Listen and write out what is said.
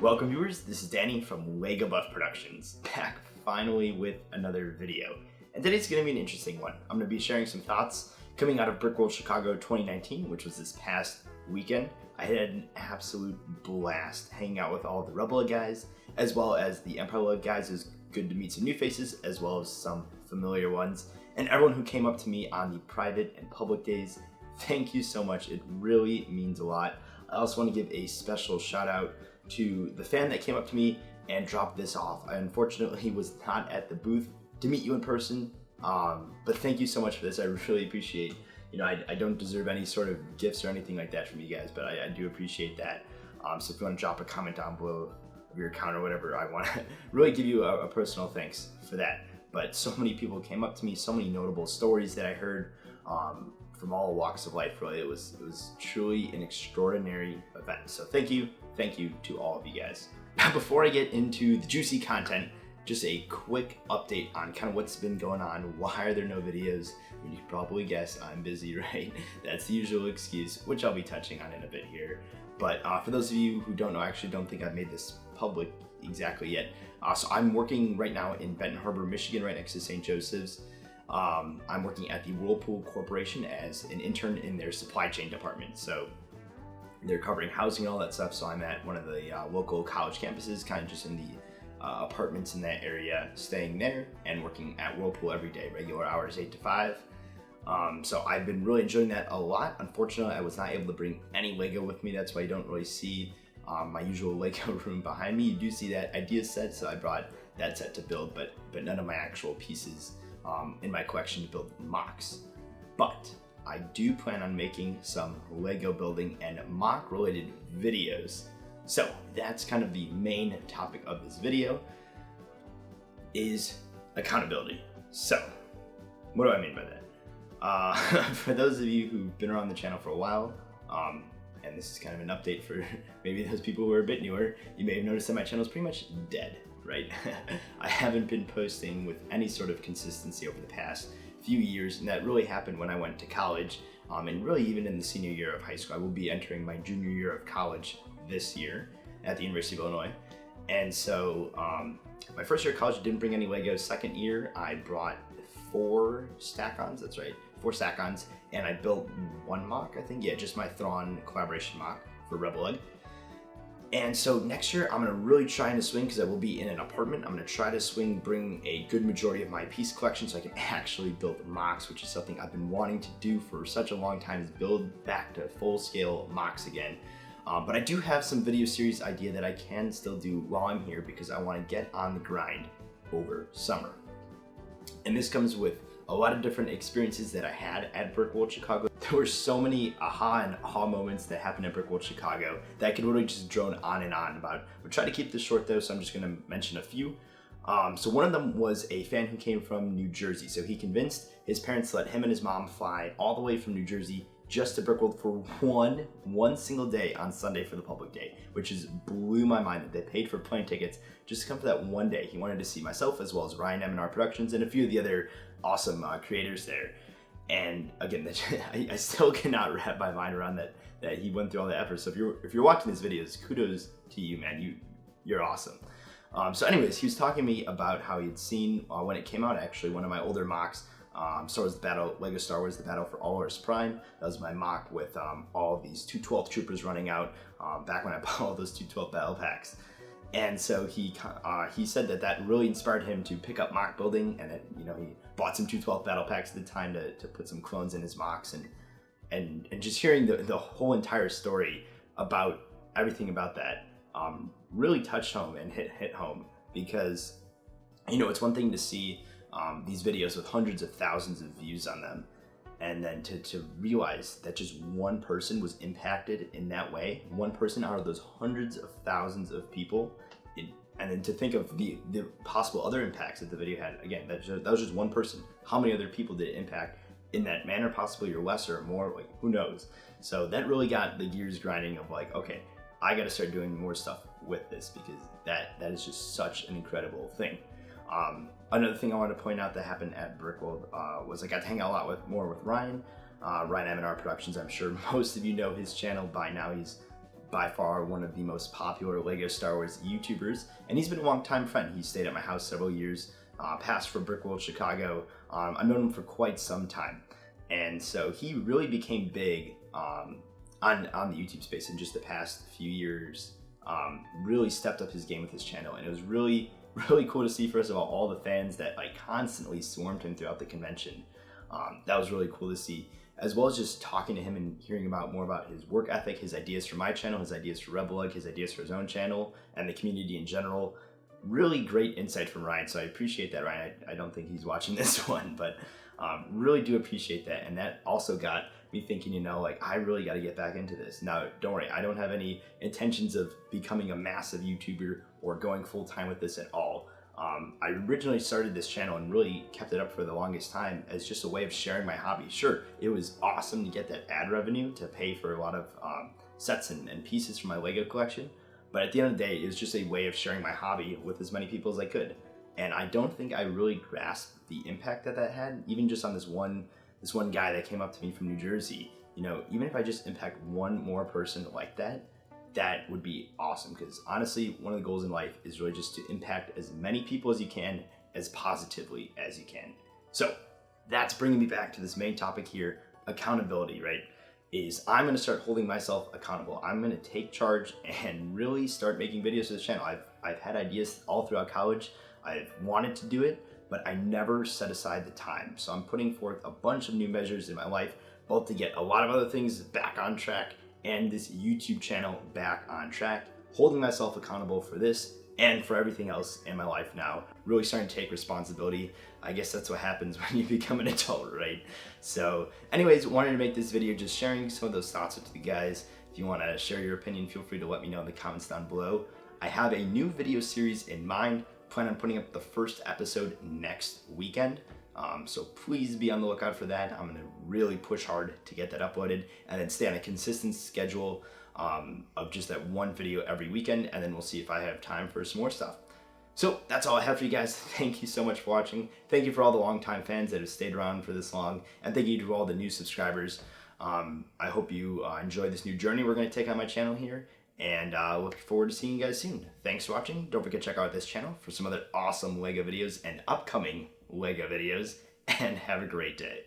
Welcome viewers, this is Danny from Lego Buff Productions, back finally with another video. And today's going to be an interesting one. I'm going to be sharing some thoughts coming out of Brickworld Chicago 2019, which was this past weekend. I had an absolute blast hanging out with all the Rebel guys, as well as the Empire guys. It was good to meet some new faces, as well as some familiar ones. And everyone who came up to me on the private and public days, thank you so much. It really means a lot. I also want to give a special shout out to the fan that came up to me and dropped this off. I unfortunately was not at the booth to meet you in person, but thank you so much for this. I really appreciate, I don't deserve any sort of gifts or anything like that from you guys, but I do appreciate that. So if you want to drop a comment down below of your account or whatever, I want to really give you a personal thanks for that. But so many people came up to me, so many notable stories that I heard from all walks of life. Really, it was truly an extraordinary event. So thank you to all of you guys. Now, before I get into the juicy content, just a quick update on kind of what's been going on. Why are there no videos? I mean, you can probably guess I'm busy, right? That's the usual excuse, which I'll be touching on in a bit here. But for those of you who don't know, I actually don't think I've made this public exactly yet. So I'm working right now in Benton Harbor, Michigan, right next to St. Joseph's. I'm working at the Whirlpool Corporation as an intern in their supply chain department. So they're covering housing and all that stuff. So I'm at one of the local college campuses, kind of just in the apartments in that area, staying there and working at Whirlpool every day, regular hours, 8 to 5. So I've been really enjoying that a lot. Unfortunately, I was not able to bring any Lego with me. That's why you don't really see my usual Lego room behind me. You do see that idea set, so I brought that set to build, but none of my actual pieces in my collection to build mocks. But I do plan on making some Lego building and mock related videos. So that's kind of the main topic of this video, is accountability. So what do I mean by that? For those of you who've been around the channel for a while, and this is kind of an update for maybe those people who are a bit newer, you may have noticed that my channel is pretty much dead, right? I haven't been posting with any sort of consistency over the past few years, and that really happened when I went to college, and really even in the senior year of high school. I will be entering my junior year of college this year at the University of Illinois. And so my first year of college, I didn't bring any Legos. Second year, I brought 4 stack-ons, that's right, 4 stack-ons, and I built 1 mock, I think. Yeah, just my Thrawn collaboration mock for Rebel Egg. And so next year, I'm gonna really try to swing, because I will be in an apartment, I'm gonna try to swing, bring a good majority of my piece collection so I can actually build mocks, which is something I've been wanting to do for such a long time, is build back to full-scale mocks again. But I do have some video series idea that I can still do while I'm here, because I wanna get on the grind over summer. And this comes with a lot of different experiences that I had at Brickworld Chicago. There were so many aha moments that happened at Brickworld Chicago that I could really just drone on and on about. We'll try to keep this short though, so I'm just gonna mention a few. So one of them was a fan who came from New Jersey. So he convinced his parents to let him and his mom fly all the way from New Jersey just to Brickworld for one single day on Sunday for the public day, which just blew my mind that they paid for plane tickets just to come for that one day. He wanted to see myself, as well as Ryan M&R Productions and a few of the other awesome creators there. And again, I still cannot wrap my mind around that he went through all the effort. So if you're watching these videos, kudos to you, man. You're awesome. So anyways, he was talking to me about how he'd seen when it came out, actually, one of my older mocks, Lego Star Wars: The Battle for All-Earths Prime. That was my mock with all of these 212 troopers running out back when I bought all those 212 battle packs. And so he said that really inspired him to pick up mock building, and that he bought some 212 battle packs at the time to put some clones in his mocks, and just hearing the whole entire story about everything about that really touched home and hit home, because it's one thing to see these videos with hundreds of thousands of views on them, and then to realize that just one person was impacted in that way, one person out of those hundreds of thousands of people, and then to think of the possible other impacts that the video had. Again, that was just one person. How many other people did it impact in that manner, possibly, or less, or more, like, who knows? So that really got the gears grinding of like, okay, I gotta start doing more stuff with this, because that is just such an incredible thing. Another thing I want to point out that happened at Brickworld was I got to hang out a lot more with Ryan. Ryan M&R Productions. I'm sure most of you know his channel by now. He's by far one of the most popular LEGO Star Wars YouTubers, and he's been a long-time friend. He stayed at my house several years, passed for Brickworld Chicago. I've known him for quite some time, and so he really became big on the YouTube space in just the past few years. Really stepped up his game with his channel, and it was really cool to see, first of all the fans that like constantly swarmed him throughout the convention. That was really cool to see, as well as just talking to him and hearing more about his work ethic, his ideas for my channel, his ideas for Rebel, his ideas for his own channel, and the community in general. Really great insight from Ryan, so I appreciate that, Ryan. I don't think he's watching this one, but really do appreciate that, and that also got me thinking, you know, like I really got to get back into this. Now, don't worry, I don't have any intentions of becoming a massive YouTuber or going full-time with this at all. I originally started this channel and really kept it up for the longest time as just a way of sharing my hobby. Sure, it was awesome to get that ad revenue to pay for a lot of sets and pieces from my LEGO collection, but at the end of the day, it was just a way of sharing my hobby with as many people as I could. And I don't think I really grasped the impact that had, even just on this one guy that came up to me from New Jersey. You know, even if I just impact one more person like that, that would be awesome, because honestly, one of the goals in life is really just to impact as many people as you can, as positively as you can. So that's bringing me back to this main topic here, accountability, right? Is I'm going to start holding myself accountable. I'm going to take charge and really start making videos for this channel. I've had ideas all throughout college. I've wanted to do it, but I never set aside the time. So I'm putting forth a bunch of new measures in my life, both to get a lot of other things back on track and this YouTube channel back on track, holding myself accountable for this and for everything else in my life now. Really starting to take responsibility. I guess that's what happens when you become an adult, right? So anyways, wanted to make this video just sharing some of those thoughts with you guys. If you want to share your opinion, feel free to let me know in the comments down below. I have a new video series in mind. Plan on putting up the first episode next weekend. So please be on the lookout for that. I'm gonna really push hard to get that uploaded and then stay on a consistent schedule of just that one video every weekend, and then we'll see if I have time for some more stuff. So that's all I have for you guys. Thank you so much for watching. Thank you for all the longtime fans that have stayed around for this long, and thank you to all the new subscribers. I hope you enjoy this new journey we're gonna take on my channel here, and look forward to seeing you guys soon. Thanks for watching. Don't forget to check out this channel for some other awesome LEGO videos and upcoming LEGO videos, and have a great day.